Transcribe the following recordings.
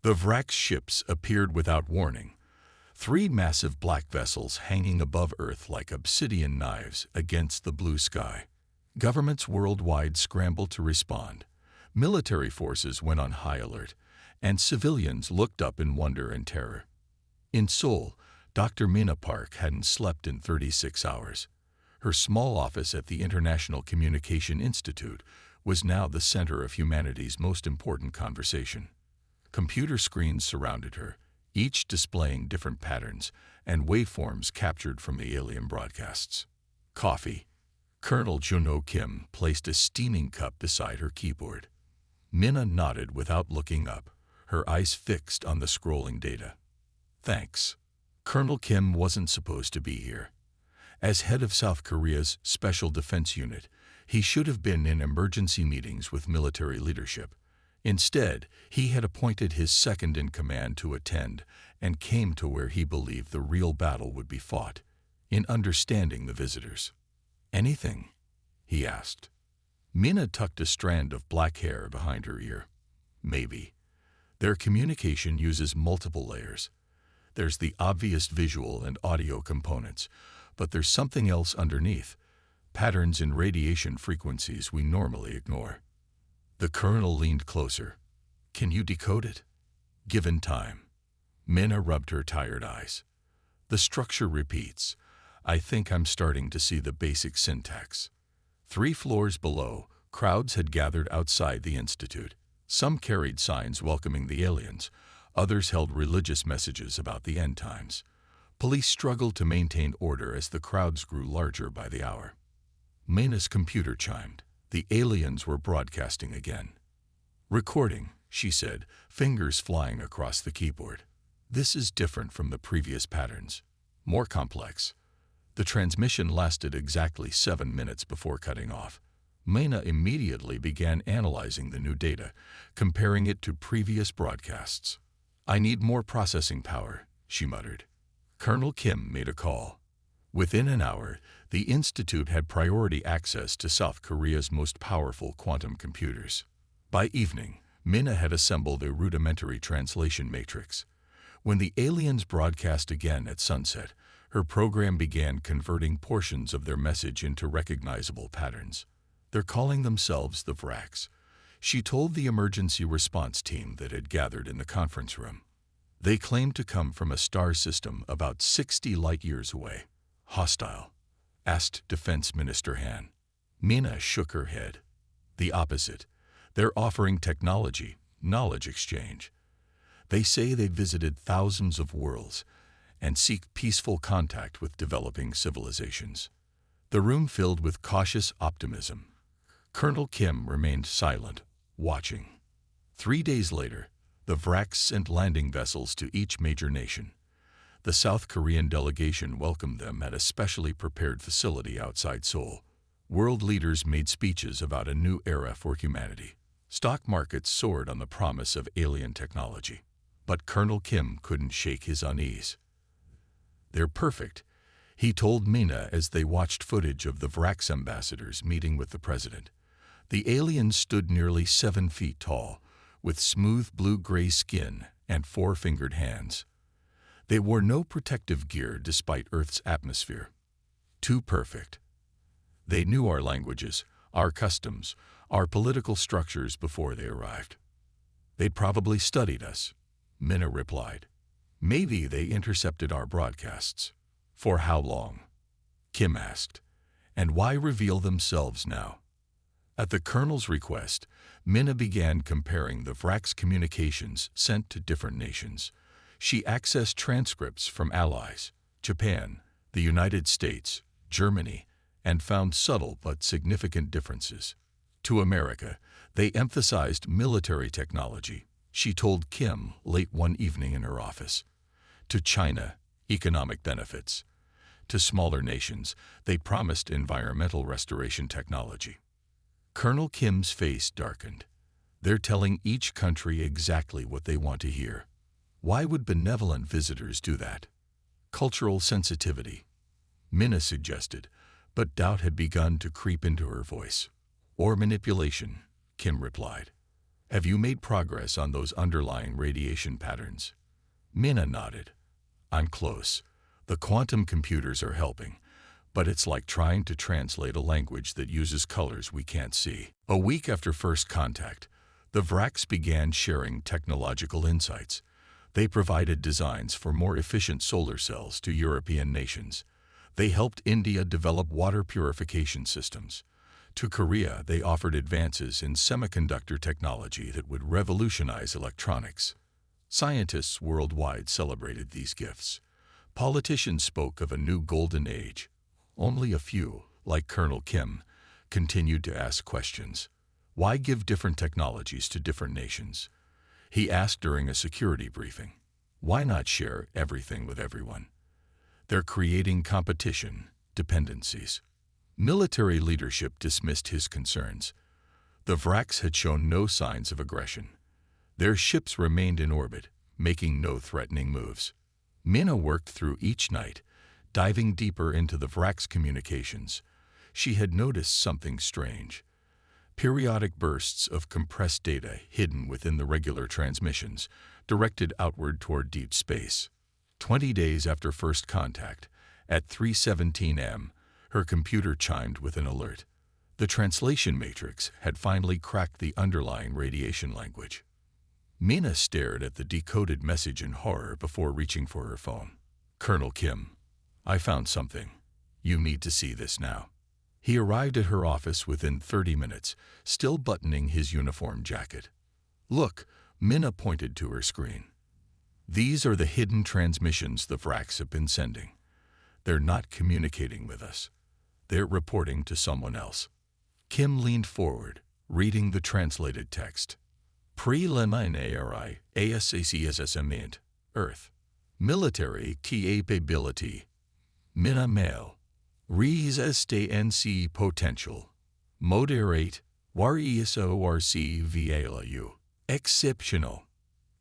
The Vrak's ships appeared without warning, three massive black vessels hanging above Earth like obsidian knives against the blue sky. Governments worldwide scrambled to respond. Military forces went on high alert, and civilians looked up in wonder and terror. In Seoul, Dr. Mina Park hadn't slept in 36 hours. Her small office at the International Communication Institute was now the center of humanity's most important conversation. Computer screens surrounded her, each displaying different patterns and waveforms captured from the alien broadcasts. Coffee. Colonel Junho Kim placed a steaming cup beside her keyboard. Mina nodded without looking up, her eyes fixed on the scrolling data. Thanks. Colonel Kim wasn't supposed to be here. As head of South Korea's Special Defense Unit, he should have been in emergency meetings with military leadership. Instead, he had appointed his second-in-command to attend and came to where he believed the real battle would be fought, in understanding the visitors. Anything? He asked. Mina tucked a strand of black hair behind her ear. Maybe. Their communication uses multiple layers. There's the obvious visual and audio components, but there's something else underneath, patterns in radiation frequencies we normally ignore. The colonel leaned closer. Can you decode it? Given time. Mina rubbed her tired eyes. The structure repeats. I think I'm starting to see the basic syntax. 3 floors below, crowds had gathered outside the institute. Some carried signs welcoming the aliens. Others held religious messages about the end times. Police struggled to maintain order as the crowds grew larger by the hour. Mina's computer chimed. The aliens were broadcasting again. Recording, she said, fingers flying across the keyboard. This is different from the previous patterns. More complex. The transmission lasted exactly 7 minutes before cutting off. Mina immediately began analyzing the new data, comparing it to previous broadcasts. I need more processing power, she muttered. Colonel Kim made a call. Within an hour, the Institute had priority access to South Korea's most powerful quantum computers. By evening, Mina had assembled a rudimentary translation matrix. When the aliens broadcast again at sunset, her program began converting portions of their message into recognizable patterns. They're calling themselves the Vraks, she told the emergency response team that had gathered in the conference room. They claimed to come from a star system about 60 light-years away. Hostile? Asked Defense Minister Han. Mina shook her head. The opposite. They're offering technology, knowledge exchange. They say they've visited thousands of worlds and seek peaceful contact with developing civilizations. The room filled with cautious optimism. Colonel Kim remained silent, watching. 3 days later, the Vraks sent landing vessels to each major nation. The South Korean delegation welcomed them at a specially prepared facility outside Seoul. World leaders made speeches about a new era for humanity. Stock markets soared on the promise of alien technology. But Colonel Kim couldn't shake his unease. They're perfect, he told Mina as they watched footage of the Vraks ambassadors meeting with the president. The aliens stood nearly 7 feet tall, with smooth blue-gray skin and 4-fingered hands. They wore no protective gear despite Earth's atmosphere. Too perfect. They knew our languages, our customs, our political structures before they arrived. They'd probably studied us, Mina replied. Maybe they intercepted our broadcasts. For how long? Kim asked. And why reveal themselves now? At the colonel's request, Mina began comparing the Vraks communications sent to different nations. She accessed transcripts from allies, Japan, the United States, Germany, and found subtle but significant differences. To America, they emphasized military technology, she told Kim late one evening in her office. To China, economic benefits. To smaller nations, they promised environmental restoration technology. Colonel Kim's face darkened. They're telling each country exactly what they want to hear. Why would benevolent visitors do that? Cultural sensitivity, Mina suggested, but doubt had begun to creep into her voice. Or manipulation, Kim replied. Have you made progress on those underlying radiation patterns? Mina nodded. I'm close. The quantum computers are helping, but it's like trying to translate a language that uses colors we can't see. A week after first contact, the Vracs began sharing technological insights. They provided designs for more efficient solar cells to European nations. They helped India develop water purification systems. To Korea, they offered advances in semiconductor technology that would revolutionize electronics. Scientists worldwide celebrated these gifts. Politicians spoke of a new golden age. Only a few, like Colonel Kim, continued to ask questions. Why give different technologies to different nations? He asked during a security briefing. Why not share everything with everyone? They're creating competition, dependencies. Military leadership dismissed his concerns. The Vracs had shown no signs of aggression. Their ships remained in orbit, making no threatening moves. Mina worked through each night, diving deeper into the Vracs' communications. She had noticed something strange. Periodic bursts of compressed data hidden within the regular transmissions, directed outward toward deep space. 20 days after first contact, at 3:17 am, her computer chimed with an alert. The translation matrix had finally cracked the underlying radiation language. Mina stared at the decoded message in horror before reaching for her phone. Colonel Kim, I found something. You need to see this now. He arrived at her office within 30 minutes, still buttoning his uniform jacket. Look, Mina pointed to her screen. These are the hidden transmissions the Vracs have been sending. They're not communicating with us. They're reporting to someone else. Kim leaned forward, reading the translated text. Preliminary assessment, Earth. Military capability. Mina male. Resistance potential. Moderate. Warsorc value. Exceptional.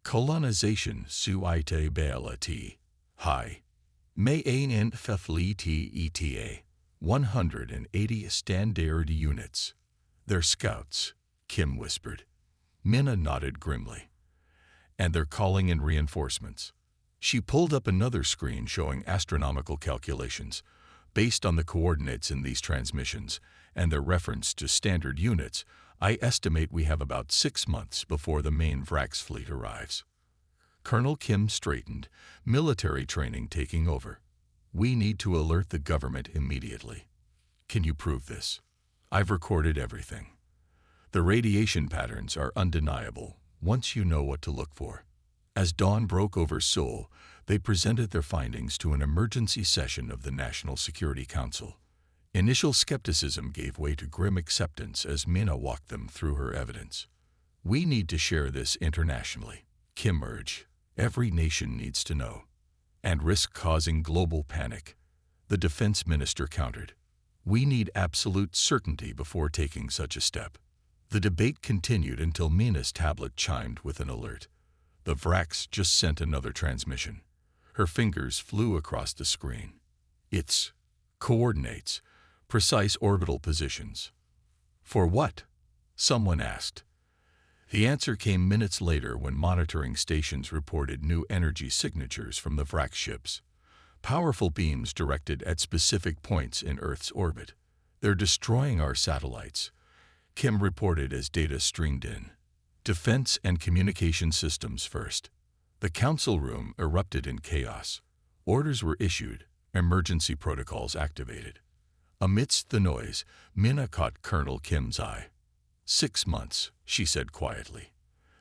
Colonization suitability. High. Main facility ETA. 180 standard units. They're scouts, Kim whispered. Mina nodded grimly. And they're calling in reinforcements. She pulled up another screen showing astronomical calculations. Based on the coordinates in these transmissions and their reference to standard units, I estimate we have about 6 months before the main Vracs fleet arrives. Colonel Kim straightened, military training taking over. We need to alert the government immediately. Can you prove this? I've recorded everything. The radiation patterns are undeniable once you know what to look for. As dawn broke over Seoul, they presented their findings to an emergency session of the National Security Council. Initial skepticism gave way to grim acceptance as Mina walked them through her evidence. We need to share this internationally, Kim urged. Every nation needs to know. And risk causing global panic. The defense minister countered. We need absolute certainty before taking such a step. The debate continued until Mina's tablet chimed with an alert. The Vracs just sent another transmission. Her fingers flew across the screen. It's coordinates, precise orbital positions. For what? Someone asked. The answer came minutes later when monitoring stations reported new energy signatures from the Vrac ships. Powerful beams directed at specific points in Earth's orbit. They're destroying our satellites, Kim reported as data streamed in. Defense and communication systems first. The council room erupted in chaos. Orders were issued, emergency protocols activated. Amidst the noise, Mina caught Colonel Kim's eye. 6 months, she said quietly.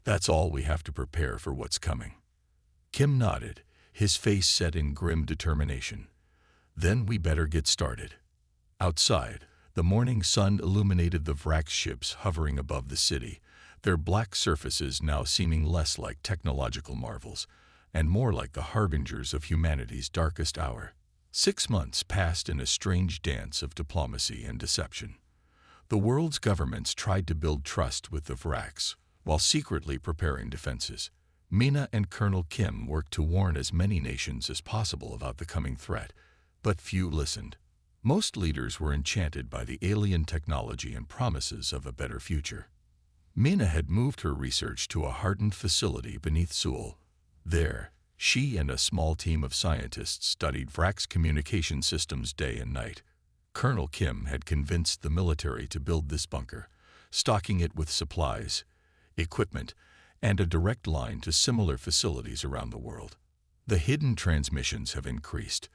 That's all we have to prepare for what's coming. Kim nodded, his face set in grim determination. Then we better get started. Outside, the morning sun illuminated the Vrac ships hovering above the city, their black surfaces now seeming less like technological marvels and more like the harbingers of humanity's darkest hour. 6 months passed in a strange dance of diplomacy and deception. The world's governments tried to build trust with the Vracs, while secretly preparing defenses. Mina and Colonel Kim worked to warn as many nations as possible about the coming threat, but few listened. Most leaders were enchanted by the alien technology and promises of a better future. Mina had moved her research to a hardened facility beneath Seoul. There, she and a small team of scientists studied Vrak's communication systems day and night. Colonel Kim had convinced the military to build this bunker, stocking it with supplies, equipment, and a direct line to similar facilities around the world. The hidden transmissions have increased,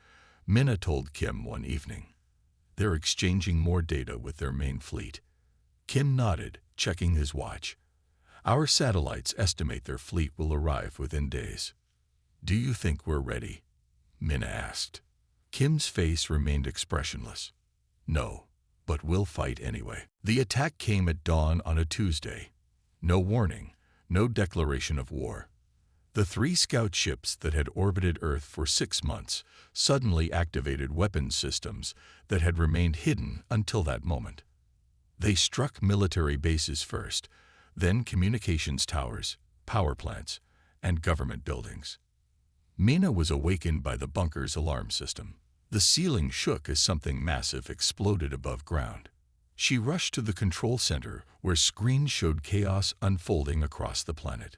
Mina told Kim one evening. They're exchanging more data with their main fleet. Kim nodded, checking his watch. Our satellites estimate their fleet will arrive within days. Do you think we're ready? Mina asked. Kim's face remained expressionless. No, but we'll fight anyway. The attack came at dawn on a Tuesday. No warning, no declaration of war. The 3 scout ships that had orbited Earth for 6 months suddenly activated weapons systems that had remained hidden until that moment. They struck military bases first, then communications towers, power plants, and government buildings. Mina was awakened by the bunker's alarm system. The ceiling shook as something massive exploded above ground. She rushed to the control center, where screens showed chaos unfolding across the planet.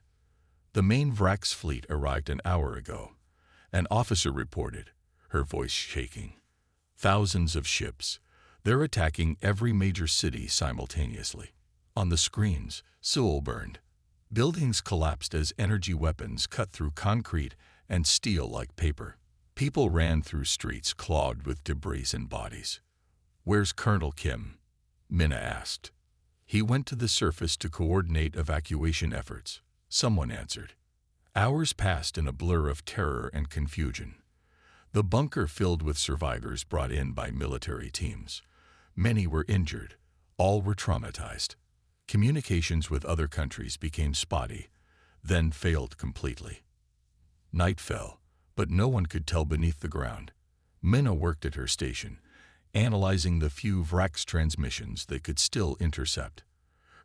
The main Vrak's fleet arrived an hour ago. An officer reported, her voice shaking. Thousands of ships. They're attacking every major city simultaneously. On the screens, Seoul burned. Buildings collapsed as energy weapons cut through concrete and steel like paper. People ran through streets clogged with debris and bodies. Where's Colonel Kim? Mina asked. He went to the surface to coordinate evacuation efforts. Someone answered. Hours passed in a blur of terror and confusion. The bunker filled with survivors brought in by military teams. Many were injured. All were traumatized. Communications with other countries became spotty, then failed completely. Night fell, but no one could tell beneath the ground. Mina worked at her station, analyzing the few Vrak's transmissions they could still intercept.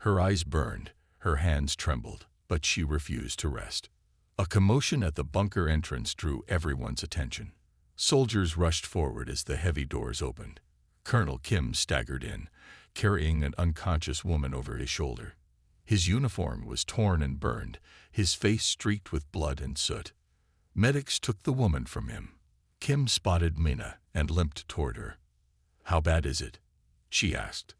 Her eyes burned, her hands trembled, but she refused to rest. A commotion at the bunker entrance drew everyone's attention. Soldiers rushed forward as the heavy doors opened. Colonel Kim staggered in, carrying an unconscious woman over his shoulder. His uniform was torn and burned, his face streaked with blood and soot. Medics took the woman from him. Kim spotted Mina and limped toward her. How bad is it? She asked.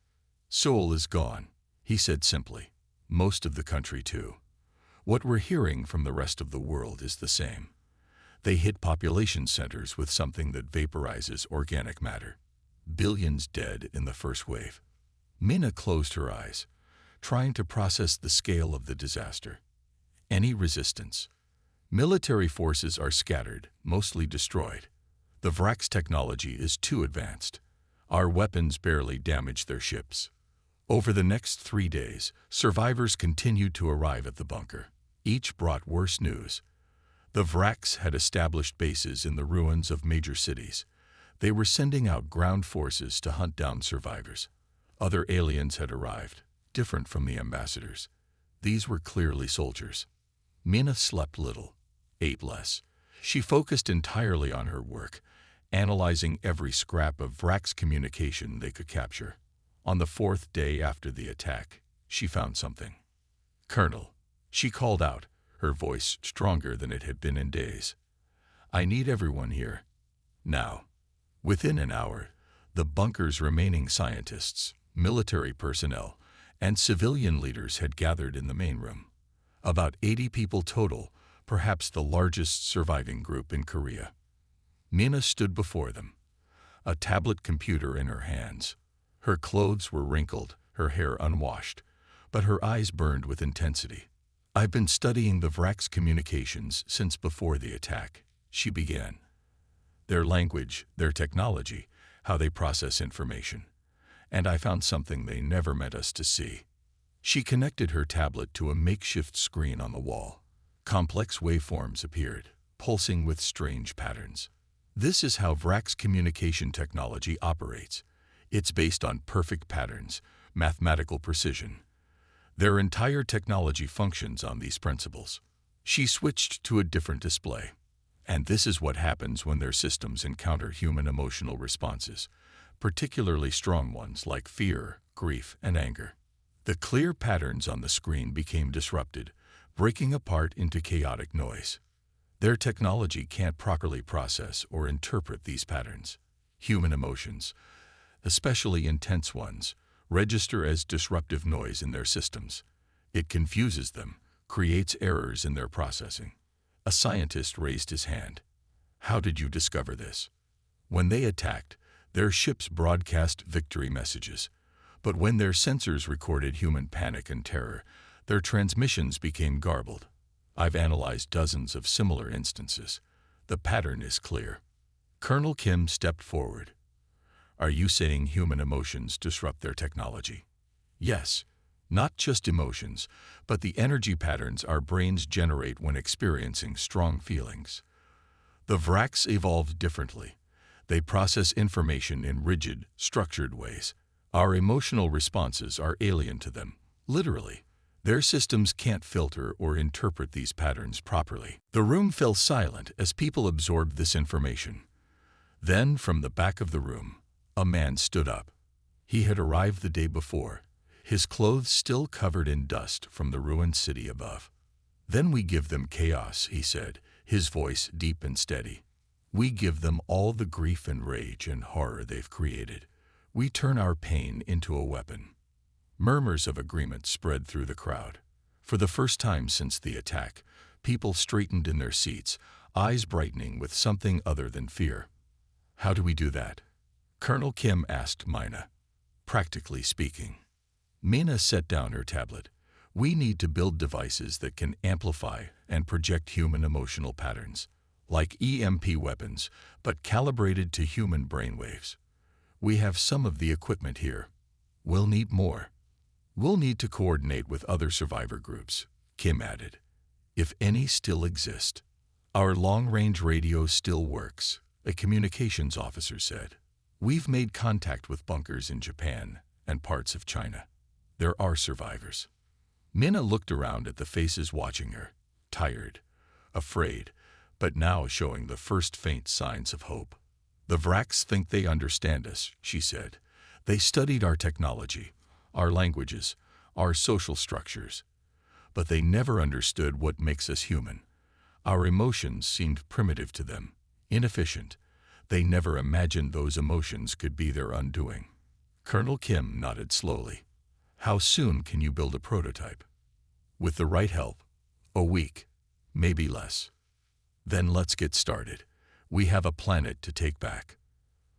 Seoul is gone, he said simply. Most of the country too. What we're hearing from the rest of the world is the same. They hit population centers with something that vaporizes organic matter. Billions dead in the first wave. Mina closed her eyes, trying to process the scale of the disaster. Any resistance? Military forces are scattered, mostly destroyed. The Vrak's technology is too advanced. Our weapons barely damage their ships. Over the next 3 days, survivors continued to arrive at the bunker. Each brought worse news. The Vrak's had established bases in the ruins of major cities. They were sending out ground forces to hunt down survivors. Other aliens had arrived, different from the ambassadors. These were clearly soldiers. Mina slept little, ate less. She focused entirely on her work, analyzing every scrap of Vrak's communication they could capture. On the 4th day after the attack, she found something. Colonel, she called out, her voice stronger than it had been in days. I need everyone here. Now. Within an hour, the bunker's remaining scientists, military personnel, and civilian leaders had gathered in the main room. About 80 people total, perhaps the largest surviving group in Korea. Mina stood before them, a tablet computer in her hands. Her clothes were wrinkled, her hair unwashed, but her eyes burned with intensity. I've been studying the Vrak's communications since before the attack, she began. Their language, their technology, how they process information. And I found something they never meant us to see. She connected her tablet to a makeshift screen on the wall. Complex waveforms appeared, pulsing with strange patterns. This is how Vrak's communication technology operates. It's based on perfect patterns, mathematical precision. Their entire technology functions on these principles. She switched to a different display. And this is what happens when their systems encounter human emotional responses, particularly strong ones like fear, grief, and anger. The clear patterns on the screen became disrupted, breaking apart into chaotic noise. Their technology can't properly process or interpret these patterns. Human emotions, especially intense ones, register as disruptive noise in their systems. It confuses them, creates errors in their processing. A scientist raised his hand. How did you discover this? When they attacked, their ships broadcast victory messages. But when their sensors recorded human panic and terror, their transmissions became garbled. I've analyzed dozens of similar instances. The pattern is clear. Colonel Kim stepped forward. Are you saying human emotions disrupt their technology? Yes, not just emotions, but the energy patterns our brains generate when experiencing strong feelings. The Vraks evolved differently. They process information in rigid, structured ways. Our emotional responses are alien to them, literally. Their systems can't filter or interpret these patterns properly. The room fell silent as people absorbed this information. Then, from the back of the room, a man stood up. He had arrived the day before, his clothes still covered in dust from the ruined city above. Then we give them chaos, he said, his voice deep and steady. We give them all the grief and rage and horror they've created. We turn our pain into a weapon. Murmurs of agreement spread through the crowd. For the first time since the attack, people straightened in their seats, eyes brightening with something other than fear. How do we do that? Colonel Kim asked Mina. Practically speaking. Mina set down her tablet. We need to build devices that can amplify and project human emotional patterns, like EMP weapons, but calibrated to human brainwaves. We have some of the equipment here. We'll need more. We'll need to coordinate with other survivor groups, Kim added, if any still exist. Our long-range radio still works, a communications officer said. We've made contact with bunkers in Japan and parts of China. There are survivors. Mina looked around at the faces watching her, tired, afraid, but now showing the first faint signs of hope. The Vraks think they understand us, she said. They studied our technology, our languages, our social structures. But they never understood what makes us human. Our emotions seemed primitive to them, inefficient. They never imagined those emotions could be their undoing. Colonel Kim nodded slowly. How soon can you build a prototype? With the right help, a week, maybe less. Then let's get started. We have a planet to take back.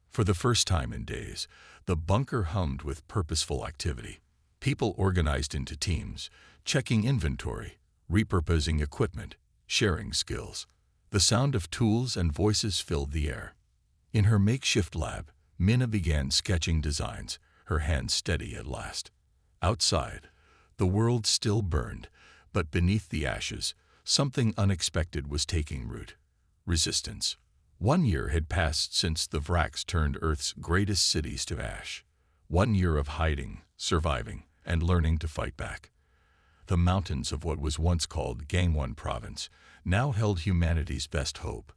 For the first time in days, the bunker hummed with purposeful activity. People organized into teams, checking inventory, repurposing equipment, sharing skills. The sound of tools and voices filled the air. In her makeshift lab, Mina began sketching designs, her hands steady at last. Outside, the world still burned, but beneath the ashes, something unexpected was taking root. Resistance. 1 year had passed since the Vraks turned Earth's greatest cities to ash. 1 year of hiding, surviving, and learning to fight back. The mountains of what was once called Gangwon Province now held humanity's best hope.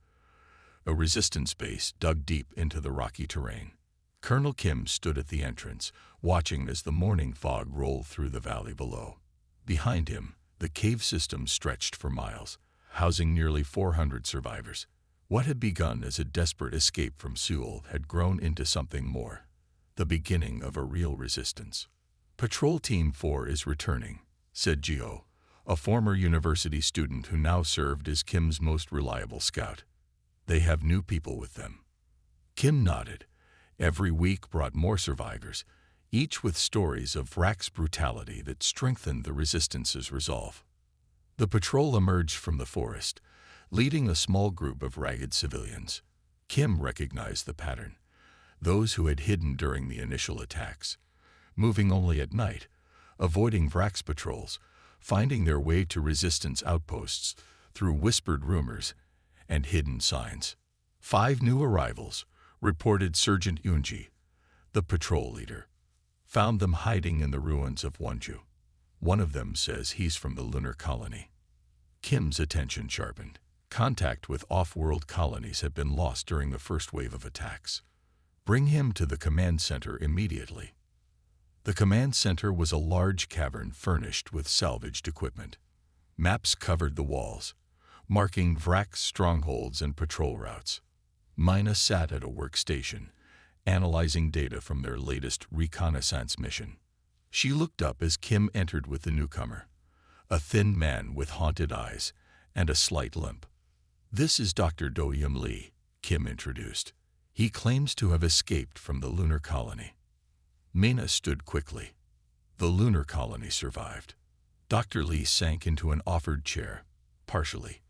A resistance base dug deep into the rocky terrain. Colonel Kim stood at the entrance, watching as the morning fog rolled through the valley below. Behind him, the cave system stretched for miles, housing nearly 400 survivors. What had begun as a desperate escape from Seoul had grown into something more, the beginning of a real resistance. Patrol Team 4 is returning, said Gio, a former university student who now served as Kim's most reliable scout. They have new people with them. Kim nodded. Every week brought more survivors, each with stories of Vraks brutality that strengthened the resistance's resolve. The patrol emerged from the forest, leading a small group of ragged civilians. Kim recognized the pattern. Those who had hidden during the initial attacks, moving only at night, avoiding Vraks patrols, finding their way to resistance outposts through whispered rumors and hidden signs. 5 new arrivals, reported Sergeant Yoonji, the patrol leader, found them hiding in the ruins of Wonju. One of them says he's from the lunar colony. Kim's attention sharpened. Contact with off-world colonies had been lost during the first wave of attacks. Bring him to the command center immediately. The command center was a large cavern furnished with salvaged equipment. Maps covered the walls, marking Vrak's strongholds and patrol routes. Mina sat at a workstation, analyzing data from their latest reconnaissance mission. She looked up as Kim entered with the newcomer, a thin man with haunted eyes and a slight limp. "This is Dr. Do-Yum Lee," Kim introduced. "He claims to have escaped from the lunar colony." Mina stood quickly. The lunar colony survived. Dr. Lee sank into an offered chair, partially.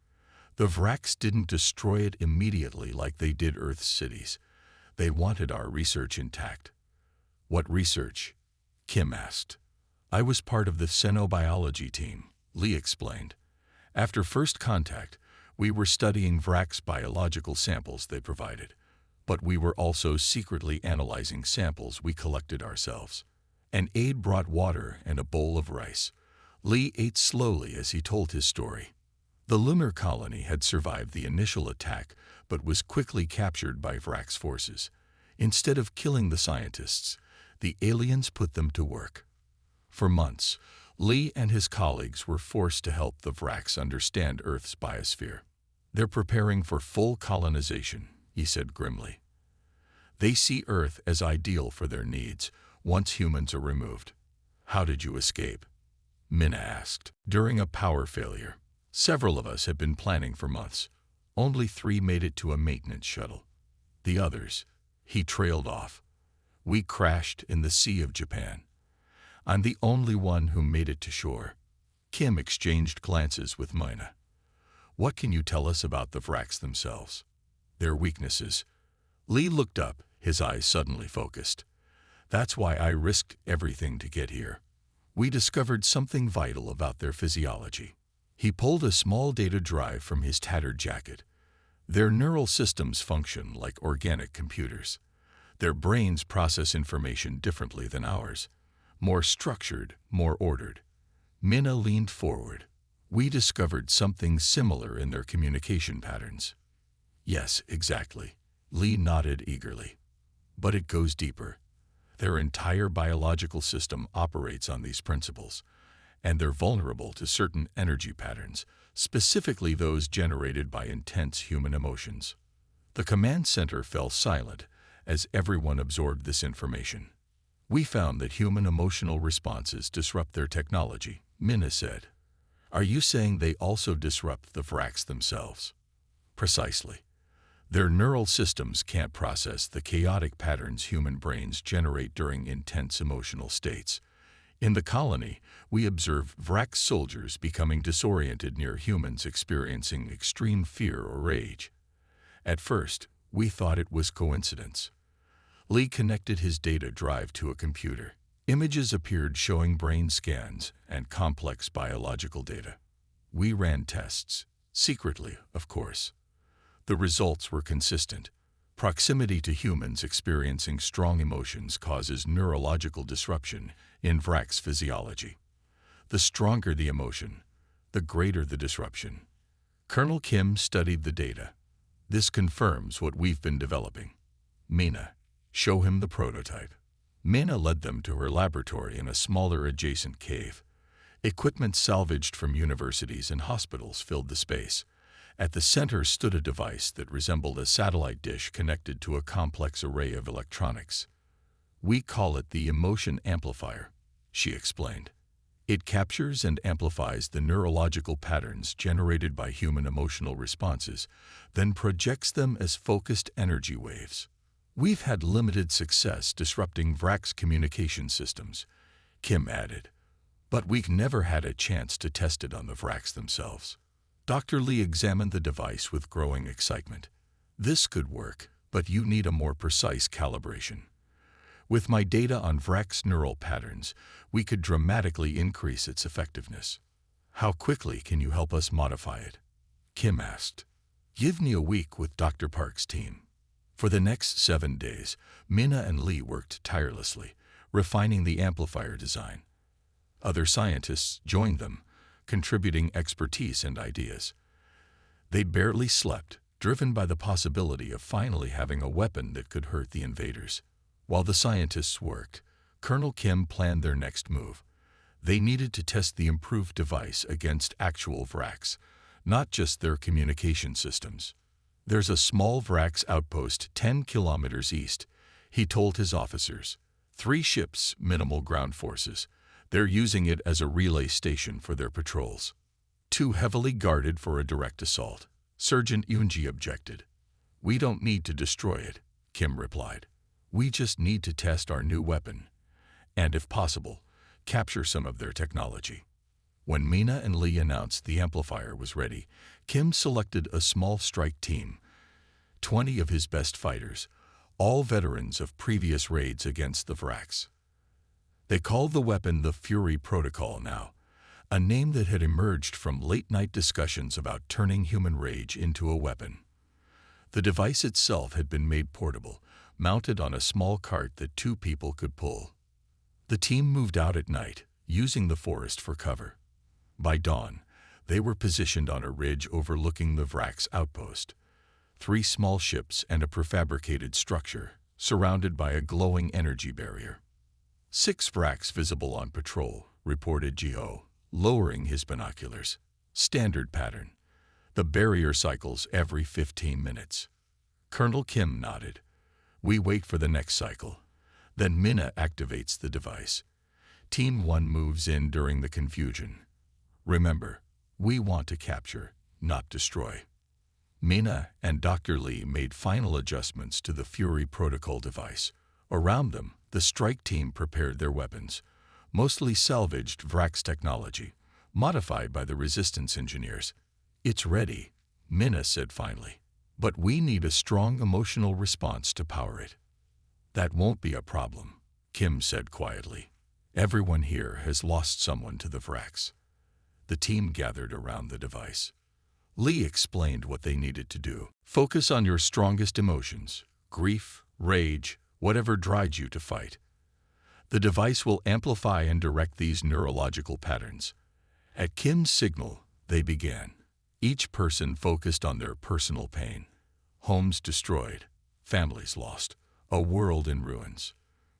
The Vraks didn't destroy it immediately like they did Earth's cities. They wanted our research intact. "What research?" Kim asked. "I was part of the xenobiology team," Lee explained. "After first contact, we were studying Vrak's biological samples they provided, but we were also secretly analyzing samples we collected ourselves." An aide brought water and a bowl of rice. Lee ate slowly as he told his story. The lunar colony had survived the initial attack, but was quickly captured by Vrak's forces. Instead of killing the scientists, the aliens put them to work. For months, Lee and his colleagues were forced to help the Vraks understand Earth's biosphere. "They're preparing for full colonization," he said grimly. "They see Earth as ideal for their needs once humans are removed." "How did you escape?" Mina asked. "During a power failure. Several of us had been planning for months. Only 3 made it to a maintenance shuttle. The others," he trailed off. "We crashed in the Sea of Japan. I'm the only one who made it to shore." Kim exchanged glances with Mina. "What can you tell us about the Vraks themselves?" "Their weaknesses." Lee looked up, his eyes suddenly focused. "That's why I risked everything to get here. We discovered something vital about their physiology." He pulled a small data drive from his tattered jacket. "Their neural systems function like organic computers. Their brains process information differently than ours. More structured, more ordered." Mina leaned forward. "We discovered something similar in their communication patterns." "Yes, exactly." Lee nodded eagerly. "But it goes deeper. Their entire biological system operates on these principles, and they're vulnerable to certain energy patterns, specifically those generated by intense human emotions." The command center fell silent as everyone absorbed this information. "We found that human emotional responses disrupt their technology," Mina said. "Are you saying they also disrupt the Vraks themselves?" "Precisely. Their neural systems can't process the chaotic patterns human brains generate during intense emotional states. In the colony, we observed Vrak soldiers becoming disoriented near humans experiencing extreme fear or rage. At first, we thought it was coincidence." Lee connected his data drive to a computer. Images appeared showing brain scans and complex biological data. "We ran tests, secretly, of course. The results were consistent. Proximity to humans experiencing strong emotions causes neurological disruption in Vrak's physiology. The stronger the emotion, the greater the disruption." Colonel Kim studied the data. "This confirms what we've been developing." "Mina, show him the prototype." Mina led them to her laboratory in a smaller adjacent cave. Equipment salvaged from universities and hospitals filled the space. At the center stood a device that resembled a satellite dish connected to a complex array of electronics. "We call it the emotion amplifier," she explained. "It captures and amplifies the neurological patterns generated by human emotional responses, then projects them as focused energy waves. We've had limited success disrupting Vrak's communication systems," Kim added, "but we've never had a chance to test it on the Vraks themselves." Dr. Lee examined the device with growing excitement. "This could work, but you need a more precise calibration. With my data on Vrak's neural patterns, we could dramatically increase its effectiveness." "How quickly can you help us modify it?" Kim asked. "Give me a week with Dr. Park's team." For the next 7 days, Mina and Lee worked tirelessly, refining the amplifier design. Other scientists joined them, contributing expertise and ideas. They barely slept, driven by the possibility of finally having a weapon that could hurt the invaders. While the scientists worked, Colonel Kim planned their next move. They needed to test the improved device against actual Vracs, not just their communication systems. "There's a small Vracs outpost 10 kilometers east," he told his officers. "3 ships, minimal ground forces. They're using it as a relay station for their patrols." "Too heavily guarded for a direct assault," Sergeant Yunji objected. "We don't need to destroy it," Kim replied. "We just need to test our new weapon. And if possible, capture some of their technology." When Mina and Lee announced the amplifier was ready, Kim selected a small strike team, 20 of his best fighters, all veterans of previous raids against the Vracs. They called the weapon the Fury Protocol now, a name that had emerged from late-night discussions about turning human rage into a weapon. The device itself had been made portable, mounted on a small cart that 2 people could pull. The team moved out at night, using the forest for cover. By dawn, they were positioned on a ridge overlooking the Vracs outpost. 3 small ships and a prefabricated structure, surrounded by a glowing energy barrier. 6 Vracs visible on patrol, reported Jiho, lowering his binoculars. "Standard pattern. The barrier cycles every 15 minutes. Colonel Kim nodded. "We wait for the next cycle. Then Mina activates the device. Team 1 moves in during the confusion. Remember, we want to capture, not destroy." Mina and Dr. Lee made final adjustments to the Fury Protocol device. Around them, the strike team prepared their weapons, mostly salvaged Vracs technology, modified by the resistance engineers. "It's ready," Mina said finally. "But we need a strong emotional response to power it." "That won't be a problem," Kim said quietly. "Everyone here has lost someone to the Vracs." The team gathered around the device. Lee explained what they needed to do. "Focus on your strongest emotions, grief, rage, whatever drives you to fight. The device will amplify and direct these neurological patterns." At Kim's signal, they began. Each person focused on their personal pain. Homes destroyed, families lost, a world in ruins.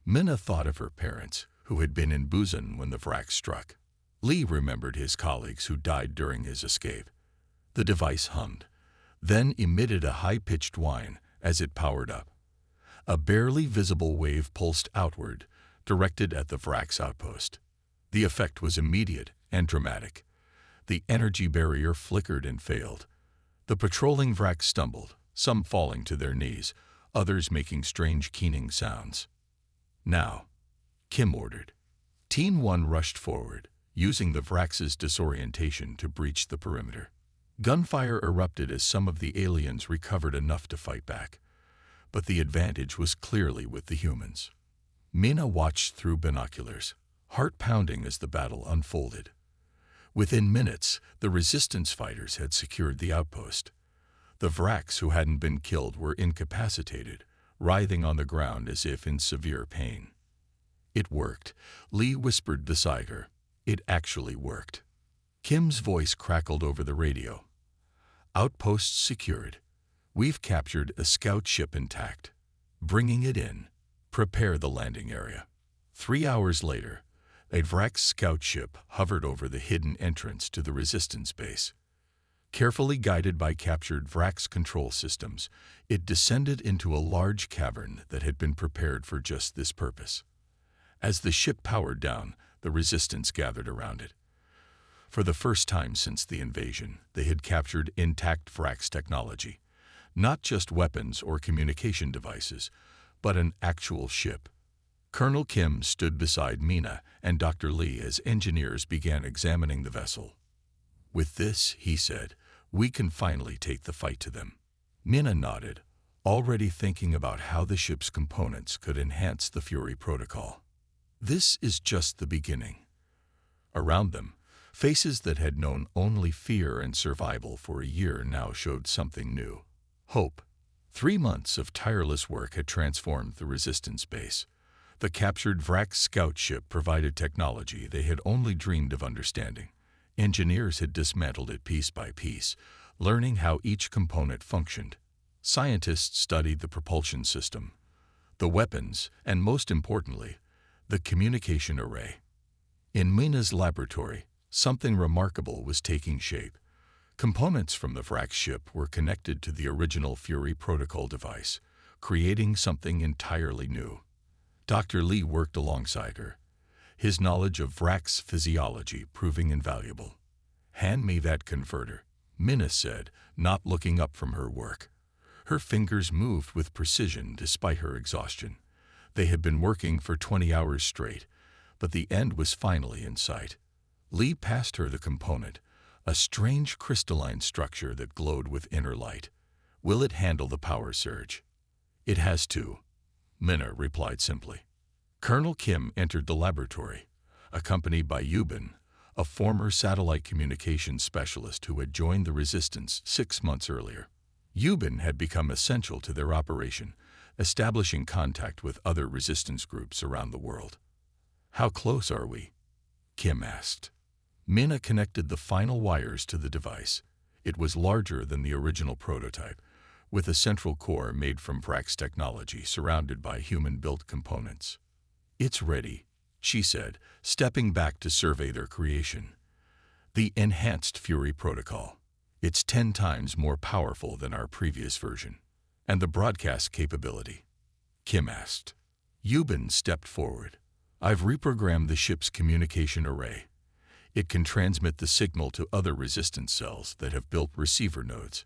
Mina thought of her parents, who had been in Busan when the Vracs struck. Lee remembered his colleagues who died during his escape. The device hummed, then emitted a high-pitched whine as it powered up. A barely visible wave pulsed outward, directed at the Vracs outpost. The effect was immediate and dramatic. The energy barrier flickered and failed. The patrolling Vracs stumbled, some falling to their knees, others making strange keening sounds. "Now," Kim ordered. Team 1 rushed forward, using the Vracs' disorientation to breach the perimeter. Gunfire erupted as some of the aliens recovered enough to fight back, but the advantage was clearly with the humans. Mina watched through binoculars, heart pounding as the battle unfolded. Within minutes, the resistance fighters had secured the outpost. The Vracs who hadn't been killed were incapacitated, writhing on the ground as if in severe pain. "It worked," Lee whispered beside her. "It actually worked." Kim's voice crackled over the radio. "Outposts secured. We've captured a scout ship intact. Bringing it in. Prepare the landing area." 3 hours later, a Vracs scout ship hovered over the hidden entrance to the resistance base. Carefully guided by captured Vracs control systems, it descended into a large cavern that had been prepared for just this purpose. As the ship powered down, the resistance gathered around it. For the first time since the invasion, they had captured intact Vracs technology. Not just weapons or communication devices, but an actual ship. Colonel Kim stood beside Mina and Dr. Lee as engineers began examining the vessel. "With this," he said, "we can finally take the fight to them." Mina nodded, already thinking about how the ship's components could enhance the Fury Protocol. This is just the beginning. Around them, faces that had known only fear and survival for a year now showed something new. Hope. 3 months of tireless work had transformed the resistance base. The captured Vracs scout ship provided technology they had only dreamed of understanding. Engineers had dismantled it piece by piece, learning how each component functioned. Scientists studied the propulsion system, the weapons, and most importantly, The communication array. In Mina's laboratory, something remarkable was taking shape. Components from the Vrax ship were connected to the original Fury protocol device, creating something entirely new. Dr. Lee worked alongside her, his knowledge of Vrax physiology proving invaluable. "Hand me that converter," Mina said, not looking up from her work. Her fingers moved with precision despite her exhaustion. They had been working for 20 hours straight, but the end was finally in sight. Lee passed her the component, a strange crystalline structure that glowed with inner light. "Will it handle the power surge?" "It has to," Mina replied simply. Colonel Kim entered the laboratory, accompanied by Yubin, a former satellite communications specialist who had joined the Resistance 6 months earlier. Yubin had become essential to their operation, establishing contact with other resistance groups around the world. "How close are we?" Kim asked. Mina connected the final wires to the device. It was larger than the original prototype, with a central core made from Vrax technology surrounded by human-built components. "It's ready," she said, stepping back to survey their creation. "The enhanced Fury protocol. It's 10 times more powerful than our previous version." "And the broadcast capability?" Kim asked. Yubin stepped forward. "I've reprogrammed the ship's communication array. It can transmit the signal to other resistance cells that have built receiver nodes.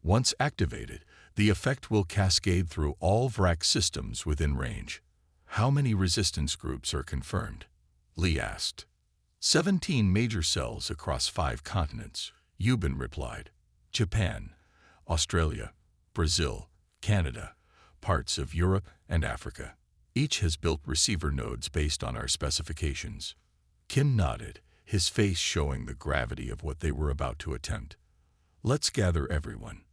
Once activated, the effect will cascade through all Vrax systems within range." "How many resistance groups are confirmed?" Lee asked. 17 major cells across 5 continents, Yubin replied. "Japan, Australia, Brazil, Canada, parts of Europe and Africa. Each has built receiver nodes based on our specifications." Kim nodded, his face showing the gravity of what they were about to attempt. "Let's gather everyone.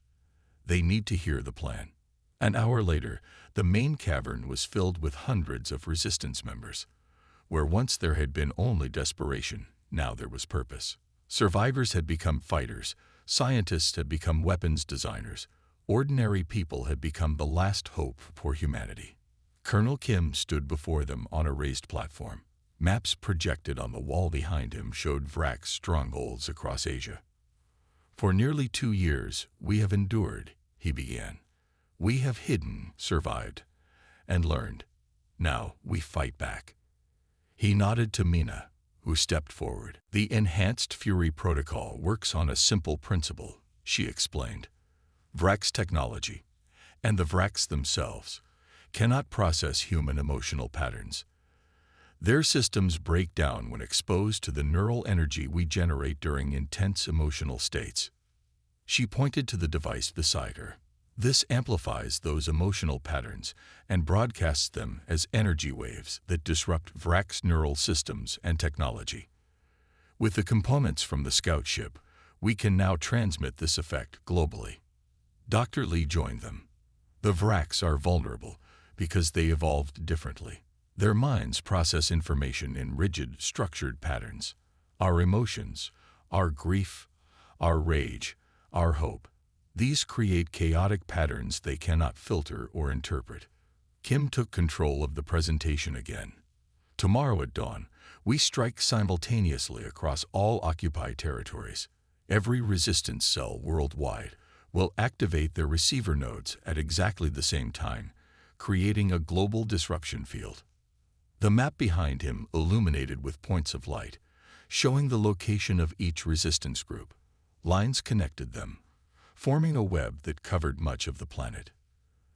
They need to hear the plan." An hour later, the main cavern was filled with hundreds of resistance members. Where once there had been only desperation, now there was purpose. Survivors had become fighters, scientists had become weapons designers, ordinary people had become the last hope for humanity. Colonel Kim stood before them on a raised platform. Maps projected on the wall behind him showed Vrax strongholds across Asia. "For nearly 2 years, we have endured," he began. "We have hidden, survived, and learned. Now we fight back." He nodded to Mina, who stepped forward. "The enhanced Fury protocol works on a simple principle," she explained. "Vrax technology, and the Vrax themselves, cannot process human emotional patterns. Their systems break down when exposed to the neural energy we generate during intense emotional states." She pointed to the device beside her. "This amplifies those emotional patterns and broadcasts them as energy waves that disrupt Vrax neural systems and technology. With the components from the scout ship, we can now transmit this effect globally." Dr. Lee joined them. "The Vrax are vulnerable because they evolved differently. Their minds process information in rigid, structured patterns. Our emotions, our grief, our rage, our hope, these create chaotic patterns they cannot filter or interpret." Kim took control of the presentation again. "Tomorrow at dawn, we strike simultaneously across all occupied territories. Every resistance cell worldwide will activate their receiver nodes at exactly the same time, creating a global disruption field." The map behind him illuminated with points of light, showing the location of each resistance group. Lines connected them, forming a web that covered much of the planet.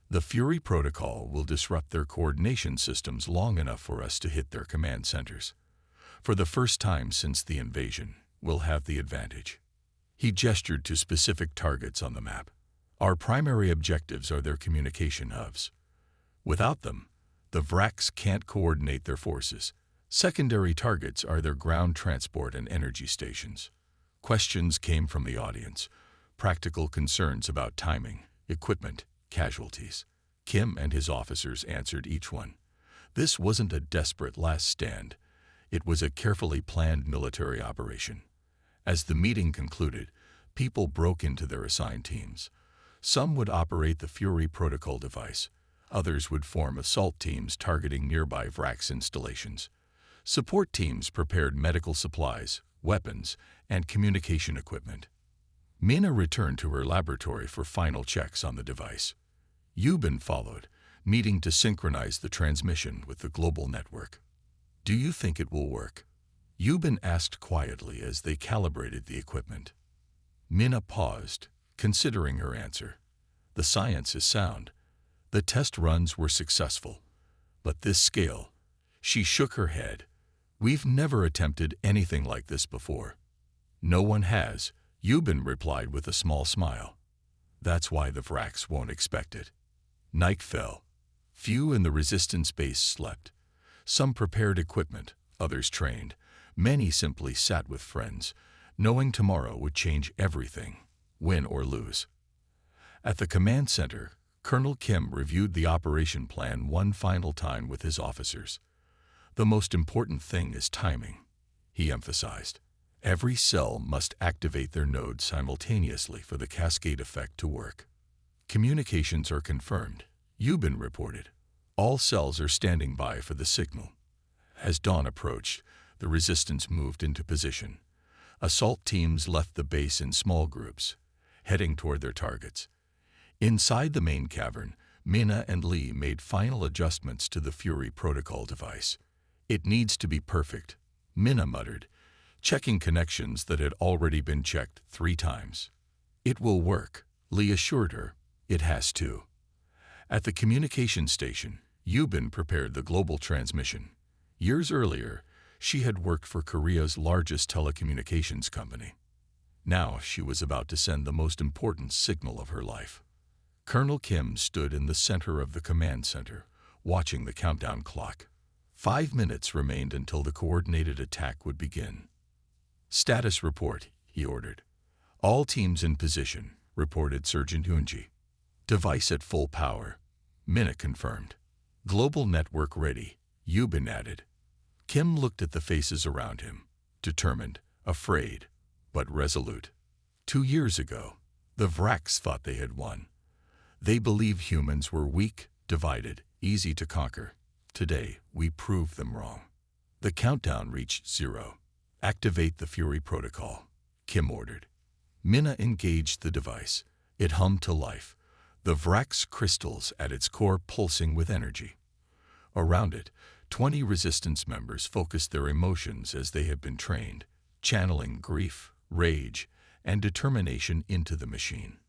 "The Fury protocol will disrupt their coordination systems long enough for us to hit their command centers. For the first time since the invasion, we'll have the advantage." He gestured to specific targets on the map. "Our primary objectives are their communication hubs. Without them, the Vrax can't coordinate their forces. Secondary targets are their ground transport and energy stations." Questions came from the audience, practical concerns about timing, equipment, casualties. Kim and his officers answered each one. This wasn't a desperate last stand. It was a carefully planned military operation. As the meeting concluded, people broke into their assigned teams. Some would operate the Fury protocol device. Others would form assault teams targeting nearby Vrax installations. Support teams prepared medical supplies, weapons, and communication equipment. Mina returned to her laboratory for final checks on the device. Yuban followed, needing to synchronize the transmission with the global network. "Do you think it will work?" Yuban asked quietly as they calibrated the equipment. Mina paused, considering her answer. "The science is sound. The test runs were successful. But this scale..." She shook her head. "We've never attempted anything like this before." "No one has," Yuban replied with a small smile. "That's why the Vrax won't expect it." Night fell. Few in the resistance base slept. Some prepared equipment, others trained. Many simply sat with friends, knowing tomorrow would change everything, win or lose. At the command center, Colonel Kim reviewed the operation plan one final time with his officers. "The most important thing is timing," he emphasized. "Every cell must activate their nodes simultaneously for the cascade effect to work." "Communications are confirmed," Yuban reported. "All cells are standing by for the signal." As dawn approached, the resistance moved into position. Assault teams left the base in small groups, heading toward their targets. Inside the main cavern, Mina and Lee made final adjustments to the Fury protocol device. "It needs to be perfect," Mina muttered, checking connections that had already been checked 3 times. "It will work," Lee assured her. "It has to." At the communication station, Yuban prepared the global transmission. Years earlier, she had worked for Korea's largest telecommunications company. Now she was about to send the most important signal of her life. Colonel Kim stood in the center of the command center, watching the countdown clock. 5 minutes remained until the coordinated attack would begin. "Status report," he ordered. "All teams in position," reported Sergeant Unji. "Device at full power," Mina confirmed. "Global network ready," Yuban added. Kim looked at the faces around him, determined, afraid, but resolute. 2 years ago, the Vrax thought they had won. They believed humans were weak, divided, easy to conquer. Today, we proved them wrong. The countdown reached 0. "Activate the Fury protocol," Kim ordered. Mina engaged the device. It hummed to life, the Vrax crystals at its core pulsing with energy. Around it, 20 resistance members focused their emotions as they had been trained, channeling grief, rage, and determination into the machine.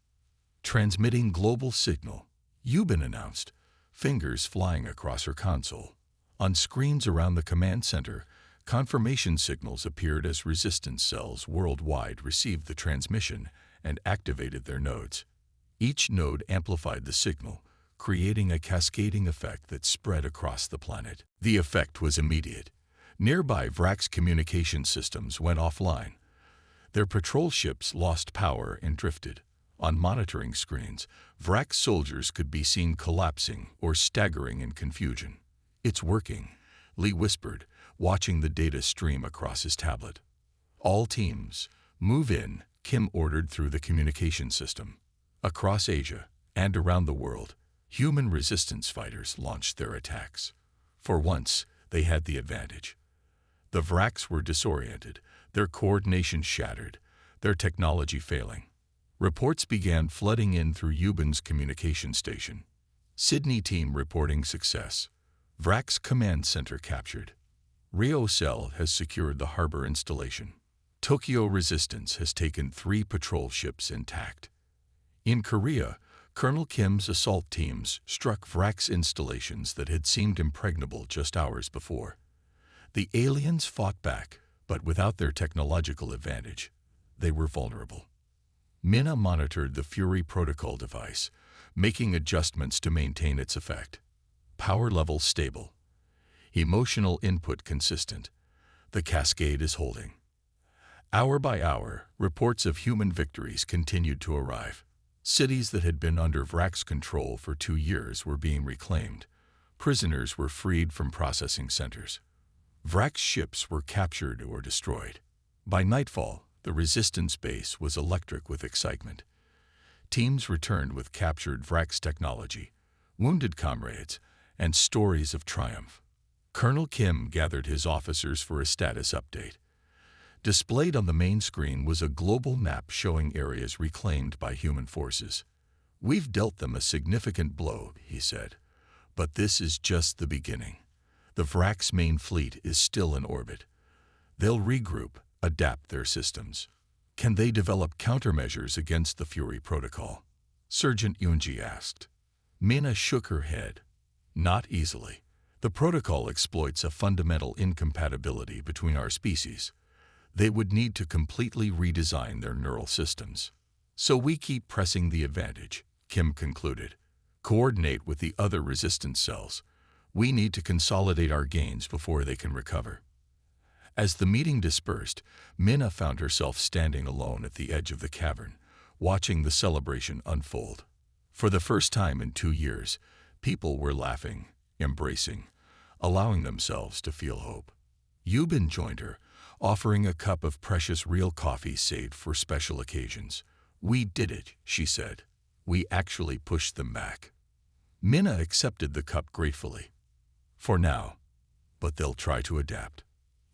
"Transmitting global signal," Yuban announced, fingers flying across her console. On screens around the command center, confirmation signals appeared as resistance cells worldwide received the transmission and activated their nodes. Each node amplified the signal, creating a cascading effect that spread across the planet. The effect was immediate. Nearby Vrax communication systems went offline. Their patrol ships lost power and drifted. On monitoring screens, Vrax soldiers could be seen collapsing or staggering in confusion. "It's working," Lee whispered, watching the data stream across his tablet. "All teams, move in," Kim ordered through the communication system. Across Asia and around the world, human resistance fighters launched their attacks. For once, they had the advantage. The Vrax were disoriented, their coordination shattered, their technology failing. Reports began flooding in through Yuban's communication station. "Sydney team reporting success. Vrax command center captured. Rio Cell has secured the harbor installation. Tokyo Resistance has taken 3 patrol ships intact." In Korea, Colonel Kim's assault teams struck Vrax installations that had seemed impregnable just hours before. The aliens fought back, but without their technological advantage, they were vulnerable. Mina monitored the Fury protocol device, making adjustments to maintain its effect. Power level stable. Emotional input consistent. The cascade is holding. Hour by hour, reports of human victories continued to arrive. Cities that had been under Vrax control for 2 years were being reclaimed. Prisoners were freed from processing centers. Vrax ships were captured or destroyed. By nightfall, the resistance base was electric with excitement. Teams returned with captured Vrax technology, wounded comrades, and stories of triumph. Colonel Kim gathered his officers for a status update. Displayed on the main screen was a global map showing areas reclaimed by human forces. "We've dealt them a significant blow," he said. "But this is just the beginning. The Vrak's main fleet is still in orbit. They'll regroup, adapt their systems. Can they develop countermeasures against the Fury Protocol?" Sergeant Yunji asked. Mina shook her head. "Not easily. The protocol exploits a fundamental incompatibility between our species. They would need to completely redesign their neural systems. So we keep pressing the advantage," Kim concluded. "Coordinate with the other resistance cells. We need to consolidate our gains before they can recover." As the meeting dispersed, Mina found herself standing alone at the edge of the cavern, watching the celebration unfold. For the first time in 2 years, people were laughing, embracing, allowing themselves to feel hope. Yubin joined her, offering a cup of precious real coffee saved for special occasions. "We did it," she said. "We actually pushed them back." Mina accepted the cup gratefully. "For now. But they'll try to adapt."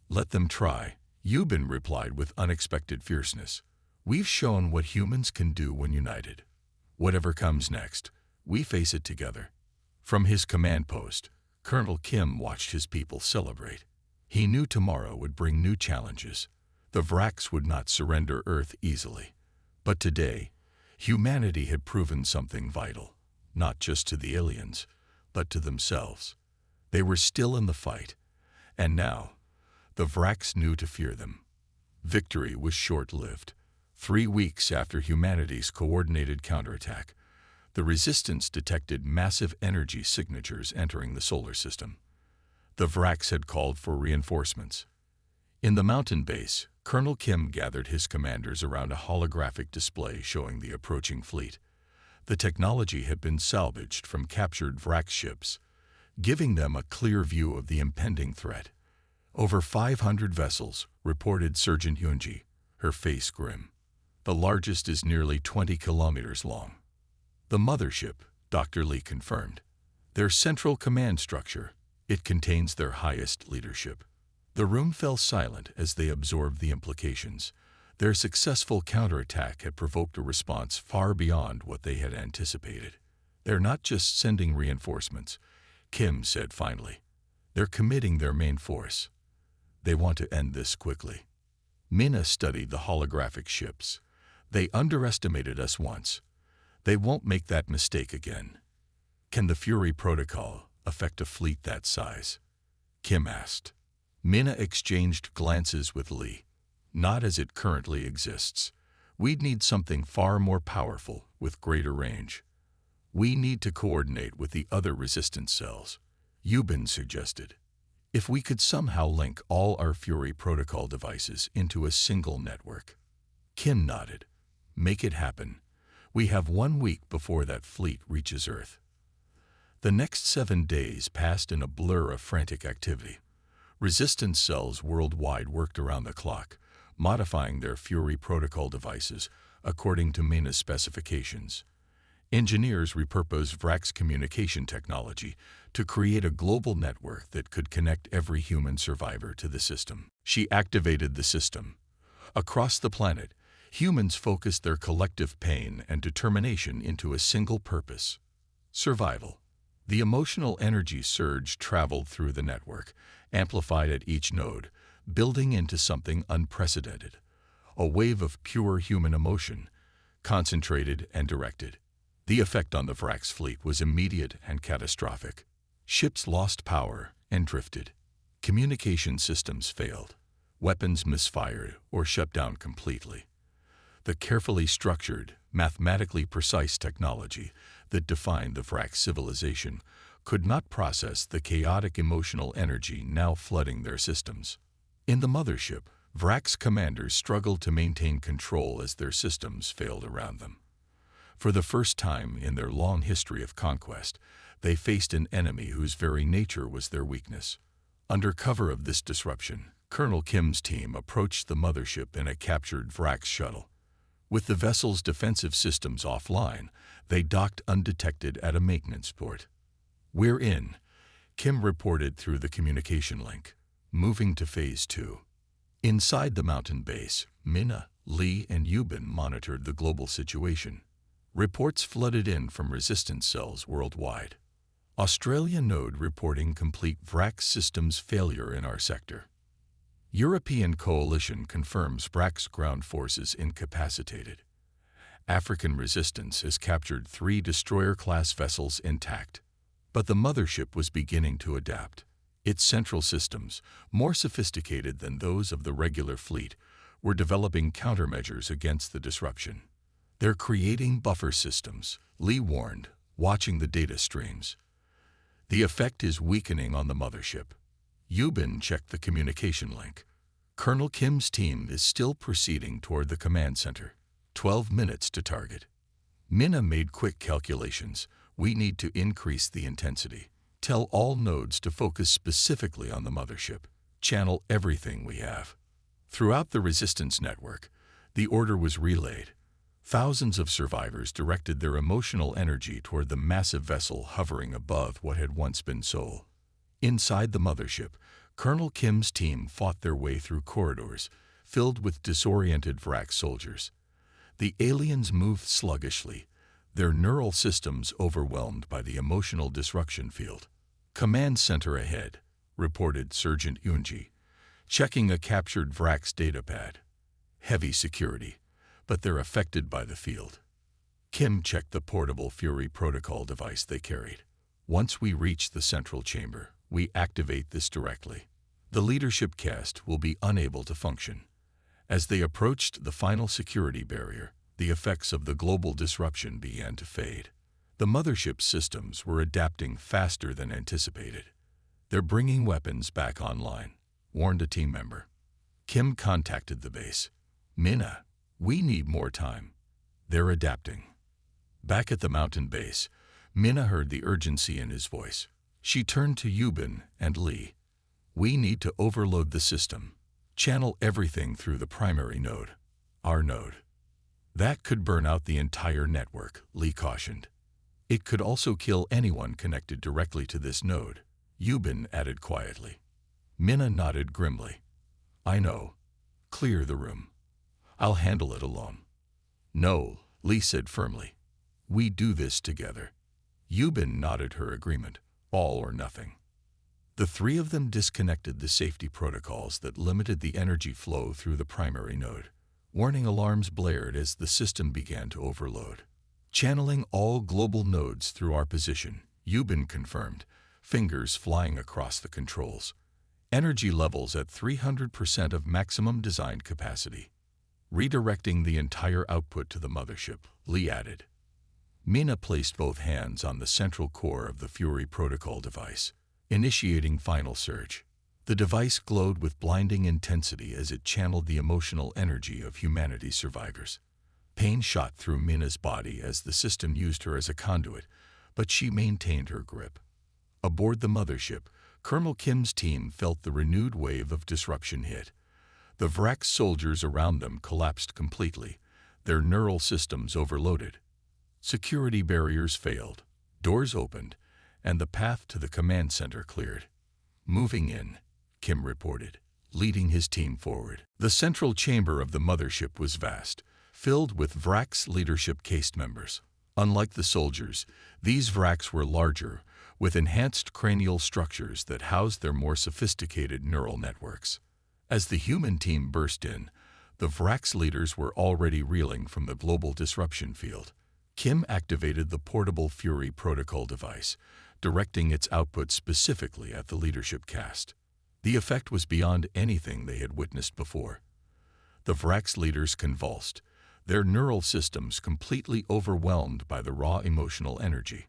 "Let them try," Yubin replied with unexpected fierceness. "We've shown what humans can do when united. Whatever comes next, we face it together." From his command post, Colonel Kim watched his people celebrate. He knew tomorrow would bring new challenges. The Vraks would not surrender Earth easily. But today, humanity had proven something vital, not just to the aliens, but to themselves. They were still in the fight, and now, the Vraks knew to fear them. Victory was short-lived. 3 weeks after humanity's coordinated counterattack, the Resistance detected massive energy signatures entering the solar system. The Vraks had called for reinforcements. In the mountain base, Colonel Kim gathered his commanders around a holographic display showing the approaching fleet. The technology had been salvaged from captured Vrak ships, giving them a clear view of the impending threat. "Over 500 vessels," reported Sergeant Yunji, her face grim. "The largest is nearly 20 kilometers long." "The mothership," Dr. Lee confirmed. "Their central command structure. It contains their highest leadership." The room fell silent as they absorbed the implications. Their successful counterattack had provoked a response far beyond what they had anticipated. "They're not just sending reinforcements," Kim said finally. "They're committing their main force. They want to end this quickly." Mina studied the holographic ships. "They underestimated us once. They won't make that mistake again." "Can the Fury Protocol affect a fleet that size?" Kim asked. Mina exchanged glances with Lee. "Not as it currently exists. We'd need something far more powerful with greater range. We need to coordinate with the other resistance cells," Yubin suggested. "If we could somehow link all our Fury Protocol devices into a single network." Kim nodded. "Make it happen. We have 1 week before that fleet reaches Earth." The next 7 days passed in a blur of frantic activity. Resistance cells worldwide worked around the clock, modifying their Fury Protocol devices according to Mina's specifications. Engineers repurposed Vrak's communication technology to create a global network that could connect every human survivor to the system. She activated the system. Across the planet, humans focused their collective pain and determination into a single purpose: survival. The emotional energy surge traveled through the network, amplified at each node, building into something unprecedented. A wave of pure human emotion, concentrated and directed. The effect on the Vrak's fleet was immediate and catastrophic. Ships lost power and drifted. Communication systems failed. Weapons misfired or shut down completely. The carefully structured, mathematically precise technology that defined the Vrak civilization could not process the chaotic emotional energy now flooding their systems. In the mothership, Vrak's commanders struggled to maintain control as their systems failed around them. For the first time in their long history of conquest, they faced an enemy whose very nature was their weakness. Under cover of this disruption, Colonel Kim's team approached the mothership in a captured Vrak shuttle. With the vessel's defensive systems offline, they docked undetected at a maintenance port. "We're in," Kim reported through the communication link, moving to Phase 2. Inside the mountain base, Minna, Lee, and Yubin monitored the global situation. Reports flooded in from resistance cells worldwide. Australia node reporting complete VRAX systems failure in our sector. European coalition confirms VRAX ground forces incapacitated. African resistance has captured 3 destroyer-class vessels intact. But the mothership was beginning to adapt. Its central systems, more sophisticated than those of the regular fleet, were developing countermeasures against the disruption. "They're creating buffer systems," Lee warned, watching the data streams. "The effect is weakening on the mothership." Yubin checked the communication link. Colonel Kim's team is still proceeding toward the command center. 12 minutes to target. Minna made quick calculations. "We need to increase the intensity. Tell all nodes to focus specifically on the mothership. Channel everything we have." Throughout the resistance network, the order was relayed. Thousands of survivors directed their emotional energy toward the massive vessel hovering above what had once been Seoul. Inside the mothership, Colonel Kim's team fought their way through corridors filled with disoriented VRAX soldiers. The aliens moved sluggishly, their neural systems overwhelmed by the emotional disruption field. "Command center ahead," reported Sergeant Yunji, checking a captured VRAX datapad. "Heavy security, but they're affected by the field." Kim checked the portable Fury protocol device they carried. "Once we reach the central chamber, we activate this directly. The leadership caste will be unable to function." As they approached the final security barrier, the effects of the global disruption began to fade. The mothership's systems were adapting faster than anticipated. "They're bringing weapons back online," warned a team member. Kim contacted the base. "Minna, we need more time." "They're adapting." Back at the mountain base, Minna heard the urgency in his voice. She turned to Yubin and Lee. "We need to overload the system. Channel everything through the primary node. Our node." "That could burn out the entire network," Lee cautioned. "It could also kill anyone connected directly to this node," Yubin added quietly. Minna nodded grimly. "I know. Clear the room. I'll handle it alone." "No," Lee said firmly. "We do this together." Yubin nodded her agreement. All or nothing. The 3 of them disconnected the safety protocols that limited the energy flow through the primary node. Warning alarms blared as the system began to overload. "Channeling all global nodes through our position," Yubin confirmed, fingers flying across the controls. "Energy levels at 300% of maximum design capacity. Redirecting the entire output to the mothership," Lee added. Minna placed both hands on the central core of the Fury protocol device, initiating final search. The device glowed with blinding intensity as it channeled the emotional energy of humanity's survivors. Pain shot through Minna's body as the system used her as a conduit, but she maintained her grip. Aboard the mothership, Colonel Kim's team felt the renewed wave of disruption hit. The VRAX soldiers around them collapsed completely, their neural systems overloaded. Security barriers failed, doors opened, and the path to the command center cleared. "Moving in," Kim reported, leading his team forward. The central chamber of the mothership was vast, filled with VRAX leadership caste members. Unlike the soldiers, these VRAX were larger, with enhanced cranial structures that housed their more sophisticated neural networks. As the human team burst in, the VRAX leaders were already reeling from the global disruption field. Kim activated the portable Fury protocol device, directing its output specifically at the leadership caste. The effect was beyond anything they had witnessed before. The VRAX leaders convulsed, their neural systems completely overwhelmed by the raw emotional energy.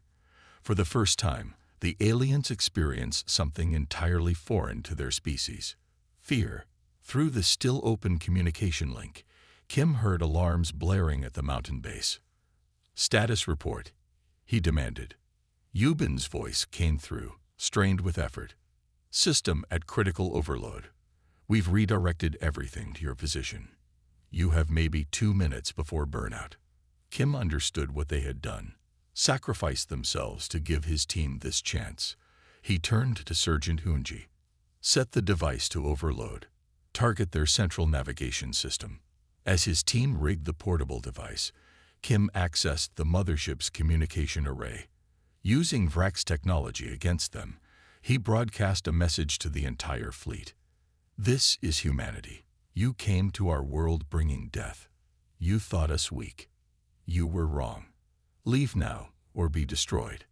For the first time, the aliens experienced something entirely foreign to their species: fear. Through the still open communication link, Kim heard alarms blaring at the mountain base. "Status report," he demanded. Yubin's voice came through, strained with effort. "System at critical overload. We've redirected everything to your position." You have maybe 2 minutes before burnout. Kim understood what they had done, sacrificed themselves to give his team this chance. He turned to Sergeant Hunji. Set the device to overload. Target their central navigation system. As his team rigged the portable device, Kim accessed the mothership's communication array. Using Vrak's technology against them, he broadcast a message to the entire fleet. This is humanity. You came to our world bringing death. You thought us weak. You were wrong. Leave now, or be destroyed.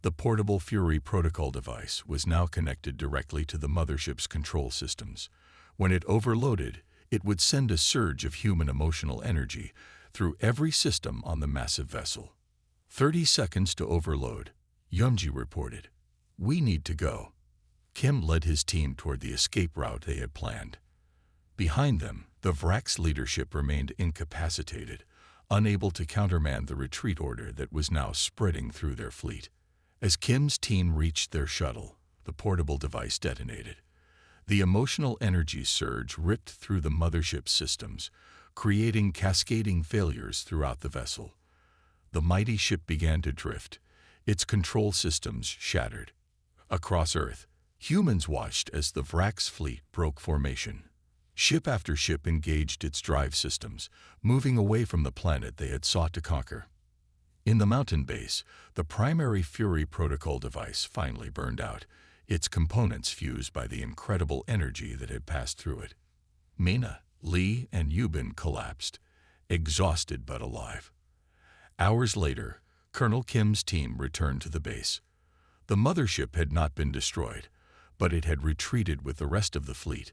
The portable Fury protocol device was now connected directly to the mothership's control systems. When it overloaded, it would send a surge of human emotional energy through every system on the massive vessel. 30 seconds to overload, Yumji reported. We need to go. Kim led his team toward the escape route they had planned. Behind them, the Vrak's leadership remained incapacitated, unable to countermand the retreat order that was now spreading through their fleet. As Kim's team reached their shuttle, the portable device detonated. The emotional energy surge ripped through the mothership's systems, creating cascading failures throughout the vessel. The mighty ship began to drift, its control systems shattered. Across Earth, humans watched as the Vrak's fleet broke formation. Ship after ship engaged its drive systems, moving away from the planet they had sought to conquer. In the mountain base, the primary Fury protocol device finally burned out, its components fused by the incredible energy that had passed through it. Mina, Lee, and Yubin collapsed, exhausted but alive. Hours later, Colonel Kim's team returned to the base. The mothership had not been destroyed, but it had retreated with the rest of the fleet,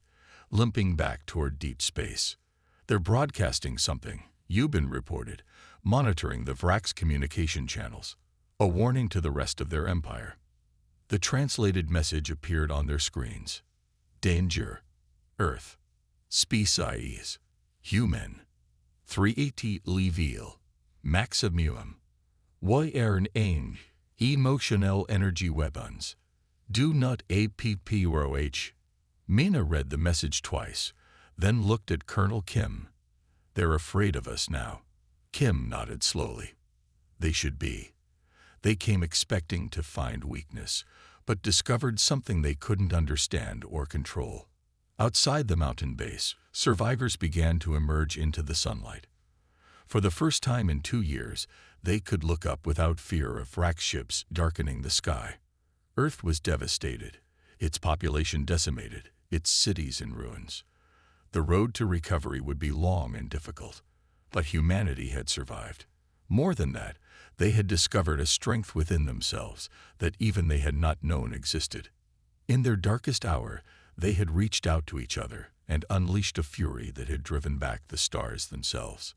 limping back toward deep space. They're broadcasting something, Yubin reported, monitoring the Vrak's communication channels, a warning to the rest of their empire. The translated message appeared on their screens. Danger. Earth. Species. Human. 380 Leville. Maximum. Yn Ang. Emotional energy weapons. Do not approach. Mina read the message twice, then looked at Colonel Kim. They're afraid of us now. Kim nodded slowly. They should be. They came expecting to find weakness, but discovered something they couldn't understand or control. Outside the mountain base, survivors began to emerge into the sunlight. For the first time in 2 years, they could look up without fear of Vrak ships darkening the sky. Earth was devastated, its population decimated, its cities in ruins. The road to recovery would be long and difficult, but humanity had survived. More than that, they had discovered a strength within themselves that even they had not known existed. In their darkest hour, they had reached out to each other and unleashed a fury that had driven back the stars themselves.